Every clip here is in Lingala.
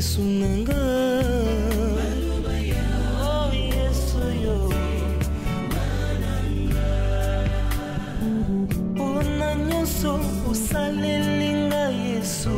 Yesu nanga. Oh Yesu yo Pona nyoso usalelinga Yesu.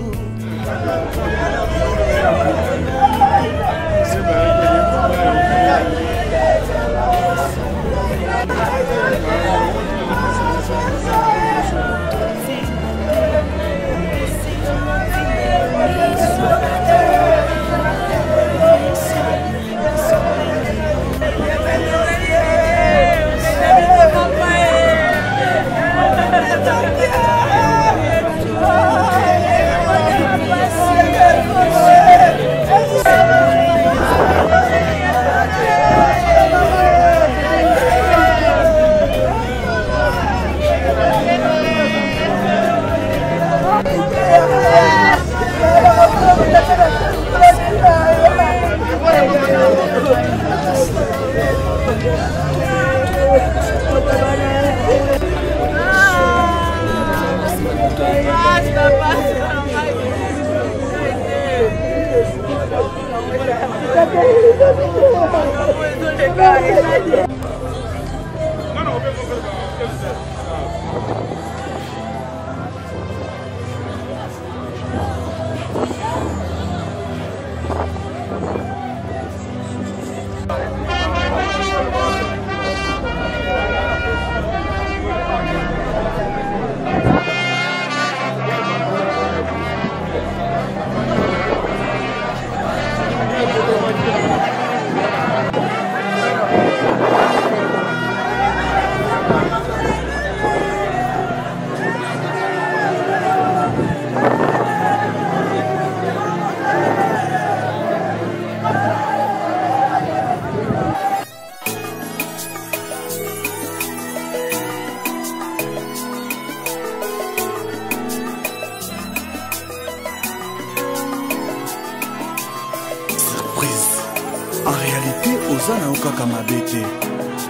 En réalité, ozana okaka mabete.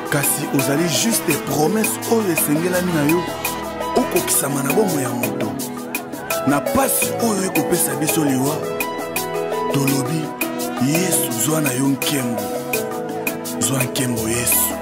Kasi ozali juste des promesses oyo esengelami na yo okokisama na bomo ya moto. Na pasi oyo ekopesa biso liwa tolobi Yesu zwa na yo nkembo. Zwa nkembo Yesu.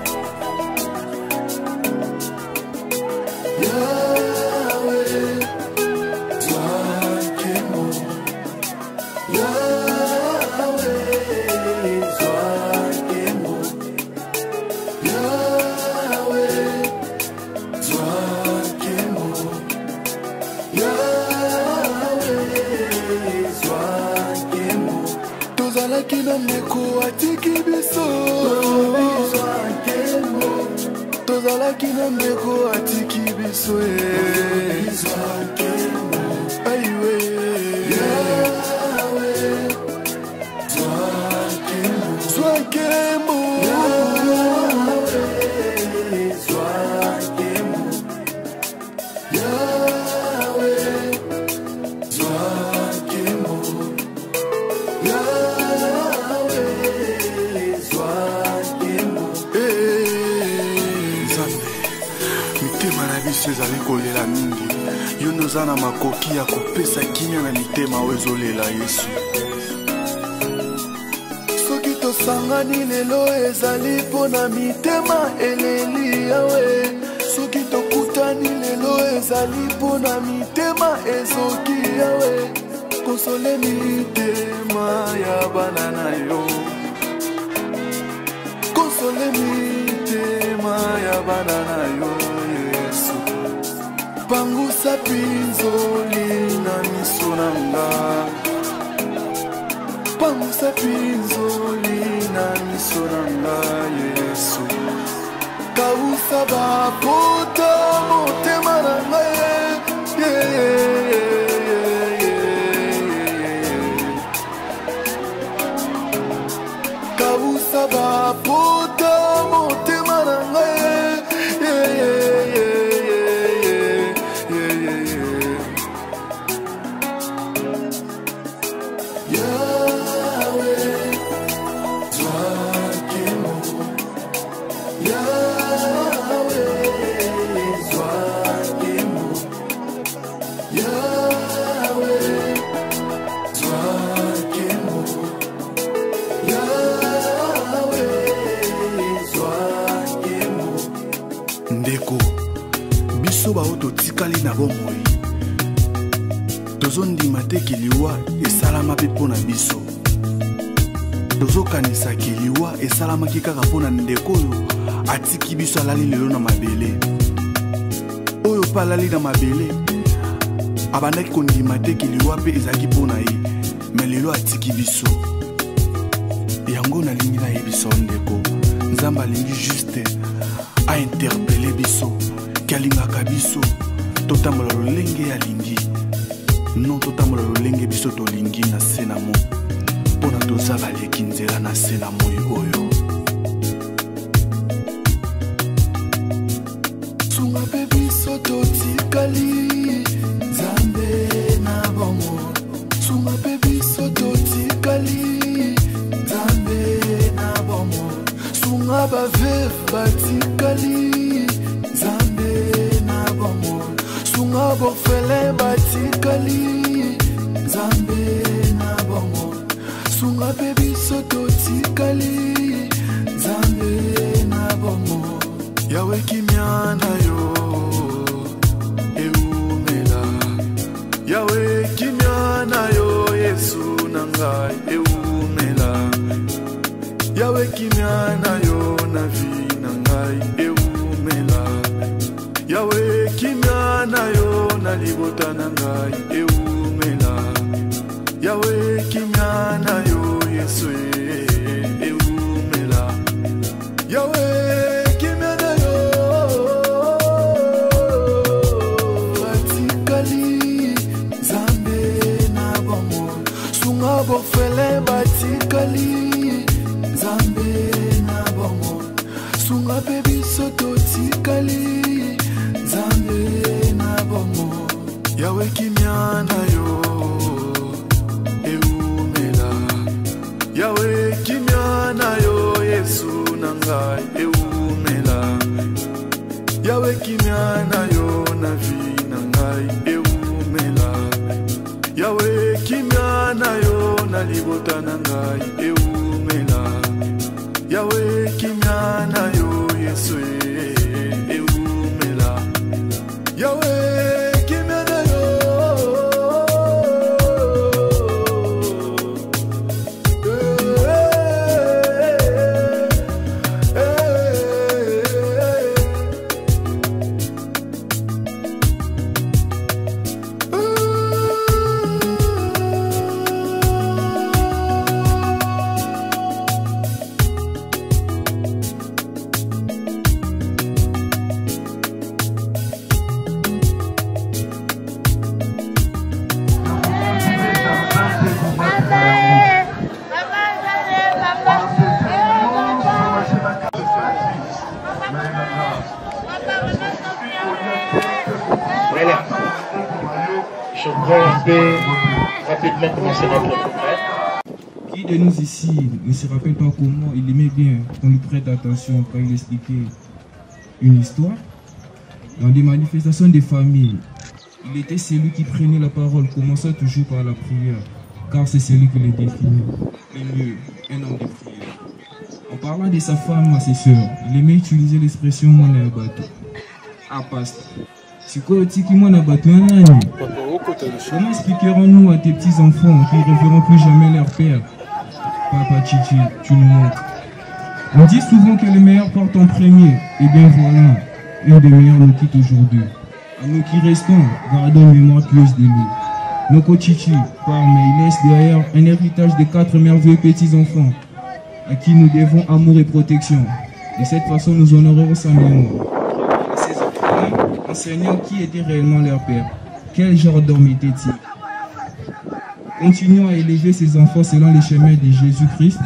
Kina meko atiki biso Tozala kina meko atiki biso Aiwe Zwakemo ezali kolela mingi yo noza na makoki ya kopesa kimia na mitema oyo ezolela Yesu. Soki tosangani lelo ezali mpo na mitema eleli yawe. Soki tokutani lelo ezali mpo na mitema ezoki yawe. Konsole mitema ya bana na yo. Konsole mitema ya bana na yo Yesu. Pangusa pinzoli na miso nanga. Pangusa pinzoli na miso nanga Yesu. Kausa bapota motema nanga Kausa bapota motema nanga na bomoi tozondima te kiliwa esalama mpe mpo na biso tozokanisa kiliwa esalamaki kaka mpo na ndeko oyo atiki biso alali lelo na mabele oyo mpe alali na mabele abandaki kondima te kiliwa mpe ezalaki mpo na ye me lelo atiki biso yango nalingi nayebisa ndeko nzambe alingi juste ainterpele biso ki alingaka biso totambola lolenge alingi non totambola lolenge biso tolingi na se na mo mpona toza baleki nzela na se na moi oyo sunga mpe biso totikali nzambe na bongo sunga mpe biso totikali nzambe na bongo sunga baveve batikali nzambe na bongo sunga borfelin batikali nzambe na bongo sunga mpe biso totikali nzambe na bongo yawe kimia na yo eumela yawe kimia na yo yesu na ngai eumela yawe kimia na yo na vi na ngai eumela yawe kimia na yo na libota na ngai eumela yawe kimia na yo yesu eumela yawe kimia na yo batikali nzambe na bango sunga borfelin batikali nzambe na bango sunga mpe biso totikali nzambe na bango yawe kimia na yo eumela yawe kimia na yo yesu na ngai eumela yawe kimia na yo na vi na ngai eumela yawe kimia na yo na libota na ngai eumela yawe kimia na yo yesu eumela yawe kimia na yo Je crois un peu rapidement commencer notre programme. Qui de nous ici ne se rappelle pas comment il aimait bien qu'on lui prête attention quand il expliquait une histoire? Dans des manifestations des familles, il était celui qui prenait la parole, commençant toujours par la prière, car c'est celui qui le définit le mieux, un homme de prière. En parlant de sa femme à ses sœurs, il aimait utiliser l'expression « mwana ya bato ». Ah, pasteur. Comment expliquerons-nous à tes petits-enfants qui ne reverront plus jamais leur père? Papa Chichi, tu nous montres. On dit souvent que le meilleur porte en premier. Et bien voilà, un des meilleurs nous quitte aujourd'hui. À nous qui restons, gardons une mémoire pieuse de lui. Noko Chichi part, mais il laisse derrière un héritage de 4 merveilleux petits-enfants à qui nous devons amour et protection. De cette façon, nous honorerons sa mémoire. Enseignant qui était réellement leur père. Quel genre d'homme était-il? Continuons à élever ces enfants selon les chemins de Jésus-Christ,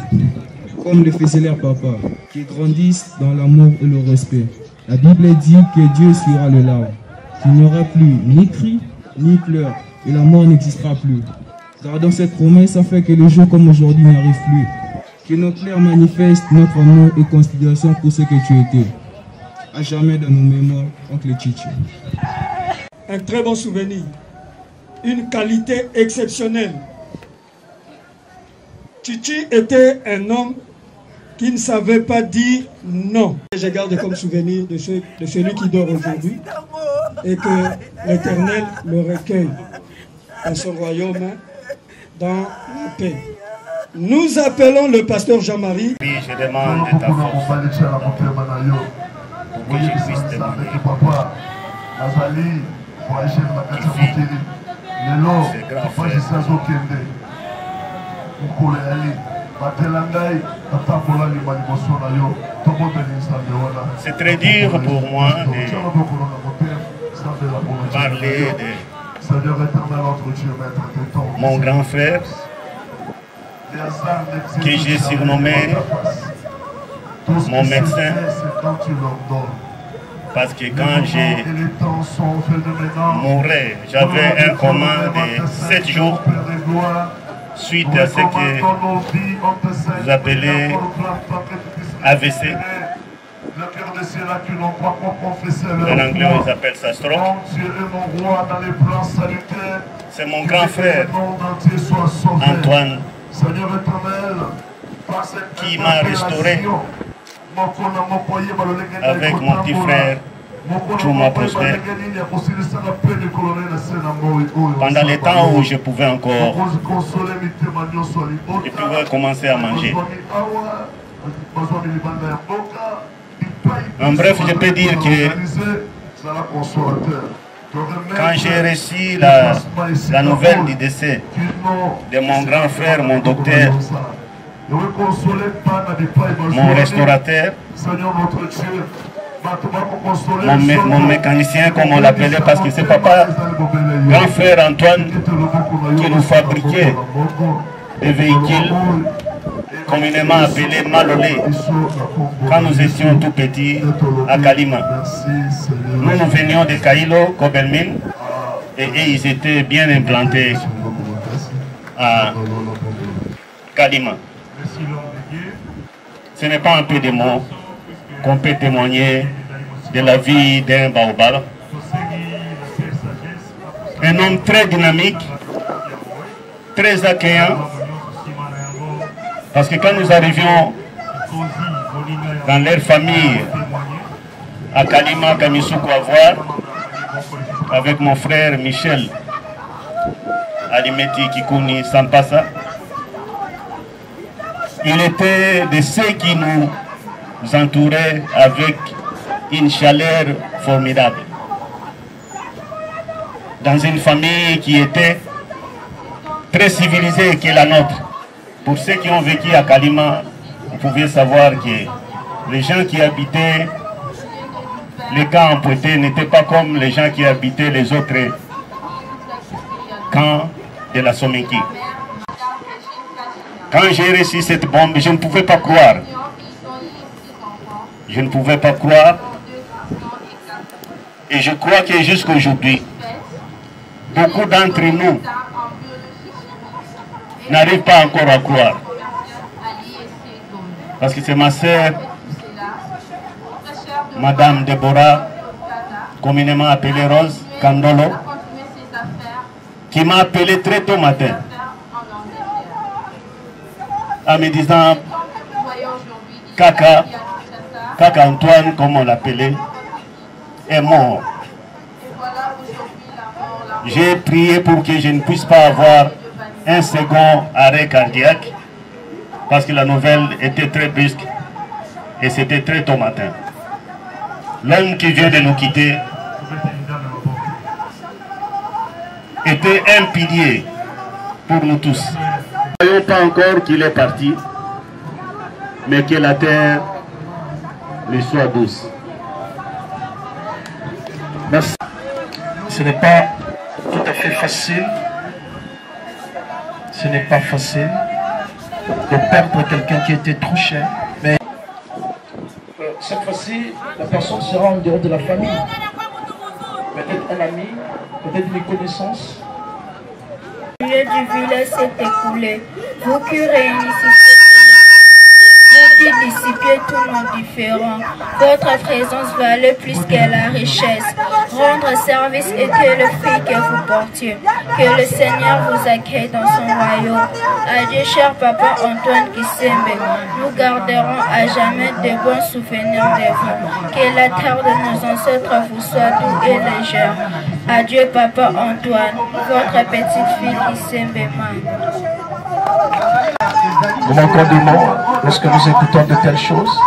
comme le faisait leur papa, qui grandissent dans l'amour et le respect. La Bible dit que Dieu essuiera le larmes, qu'il n'y aura plus ni cris, ni pleurs, et la mort n'existera plus. Gardons cette promesse afin que les jours comme aujourd'hui n'arrivent plus. Que nos pleurs manifestent notre amour et considération pour ce que tu étais. À jamais dans nos mémoires, oncle Chichi. Un très bon souvenir, une qualité exceptionnelle. Chichi était un homme qui ne savait pas dire non. Je garde comme souvenir de celui qui dort aujourd'hui. et que l'Éternel le recueille à son royaume dans la paix. Nous appelons le pasteur Jean-Marie. Oui, je demande de ta force pour que je puisse témoigner. C'est grand frère. C'est très dur pour moi de parler de mon grand frère que j'ai surnommé mon médecin, parce que quand j'ai mouru, j'avais un coma de 7 jours suite à ce que vous appelez AVC. En anglais, ils appellent ça stroke. C'est mon grand frère, Antoine, qui m'a restauré avec mon petit frère, Chouma Prosper. Pendant les temps où je pouvais encore, je pouvais commencer à manger. En bref, je peux dire que quand j'ai reçu la nouvelle du décès de mon grand frère, mon docteur, mon restaurateur, mon mécanicien, comme on l'appelait, parce que c'est papa, grand frère Antoine, qui nous fabriquait des véhicules communément appelés Malolé, quand nous étions tout petits à Kalima. Nous venions de Kailo, Kobelmine, et ils étaient bien implantés à Kalima. Ce n'est pas un peu de mots qu'on peut témoigner de la vie d'un baobab. Un homme très dynamique, très accueillant, parce que quand nous arrivions dans leur famille à Kalima, Kamisuku, à voir, avec mon frère Michel Alimeti Kikuni Sampasa, il était de ceux qui nous entouraient avec une chaleur formidable. Dans une famille qui était très civilisée que la nôtre. Pour ceux qui ont vécu à Kalima, vous pouvez savoir que les gens qui habitaient les camps empruntés n'étaient pas comme les gens qui habitaient les autres camps de la Sominki. Quand j'ai reçu cette bombe, je ne pouvais pas croire. Je ne pouvais pas croire. Et je crois que jusqu'à aujourd'hui, beaucoup d'entre nous n'arrivent pas encore à croire. Parce que c'est ma sœur, Madame Deborah, communément appelée Rose Kandolo, qui m'a appelé très tôt matin, en me disant Kaka Antoine, comme on l'appelait, est mort. J'ai prié pour que je ne puisse pas avoir un second arrêt cardiaque, parce que la nouvelle était très brusque et c'était très tôt matin. L'homme qui vient de nous quitter était un pilier pour nous tous. Nous ne voyons pas encore qu'il est parti, mais que la terre lui soit douce. Merci. Ce n'est pas tout à fait facile. Ce n'est pas facile de perdre quelqu'un qui était trop cher. Mais cette fois-ci, la personne sera en dehors de la famille. Peut-être un ami, peut-être une connaissance. Le lieu du village s'est écoulé. Vous qui réunissez, vous aussi dissiper tous nos différends. Votre présence valait plus que la richesse. Rendre service était le fruit que vous portiez. Que le Seigneur vous accueille dans son royaume. Adieu, cher Papa Antoine Kisembe. Nous garderons à jamais de bons souvenirs de vous. Que la terre de nos ancêtres vous soit doux et légère. Adieu, Papa Antoine, votre petite fille Kisembe Man. Nous manquons des mots lorsque nous écoutons de telles choses.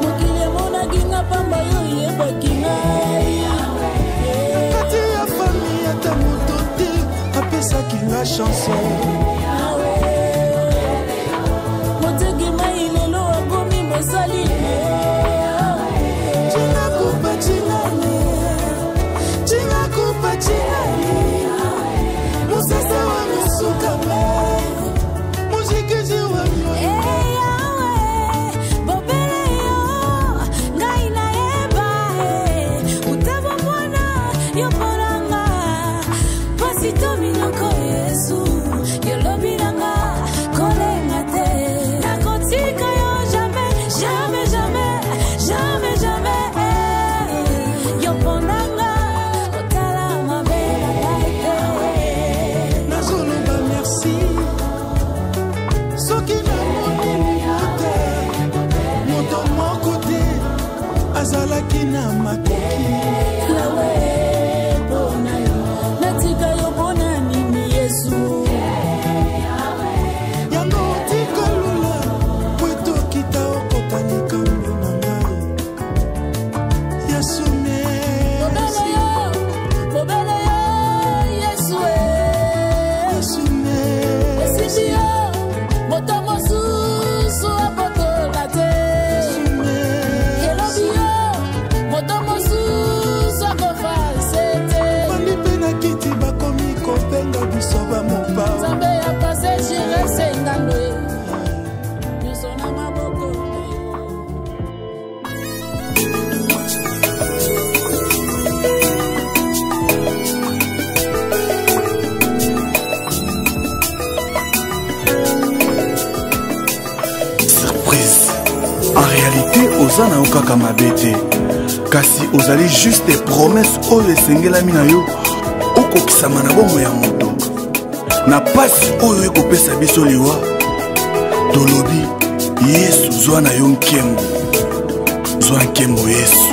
Mokili mona ginga pamba yo yebaki ngai chanson. Ozana okaka mabete kasi ozali juste promesse oyo esengelami na yo okokisama na bomoi ya moto na pasi oyo ekopesa biso liwa tolobi Yesu zwa na yo nkembo zwa nkembo Yesu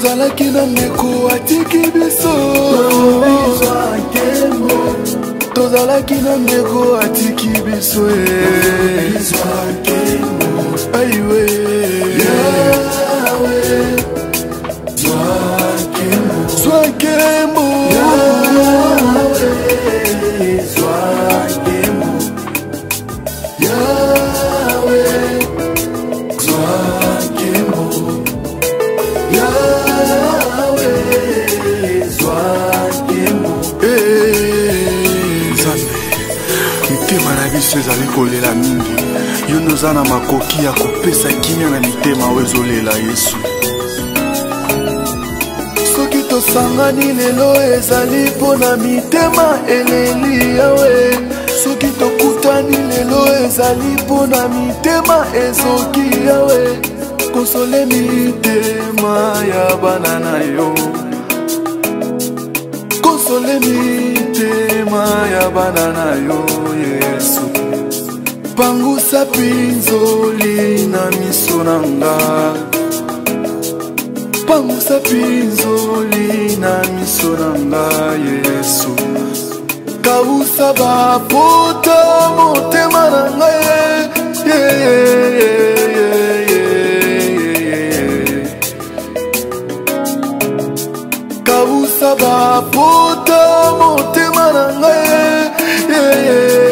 tozalaki na ndeko atiki biso tozalaki na ndeko atiki biso aiwe zwa nkembo biso ezali kolela mingi yo noza na makoki ya kopesa kimia na mitema oyo ezolela Yesu soki tosangani lelo ezali mpo na mitema eleli yawe soki tokutani lelo ezali mpo na mitema ezoki yawe konsole mitema ya bana na yo konsole mitema ya bana na yo Yesu pangusa pinzoli na miso na nga pangusa pinzoli na miso na nga Yesu kausa bapota motema na nga kausa bapota motema na nga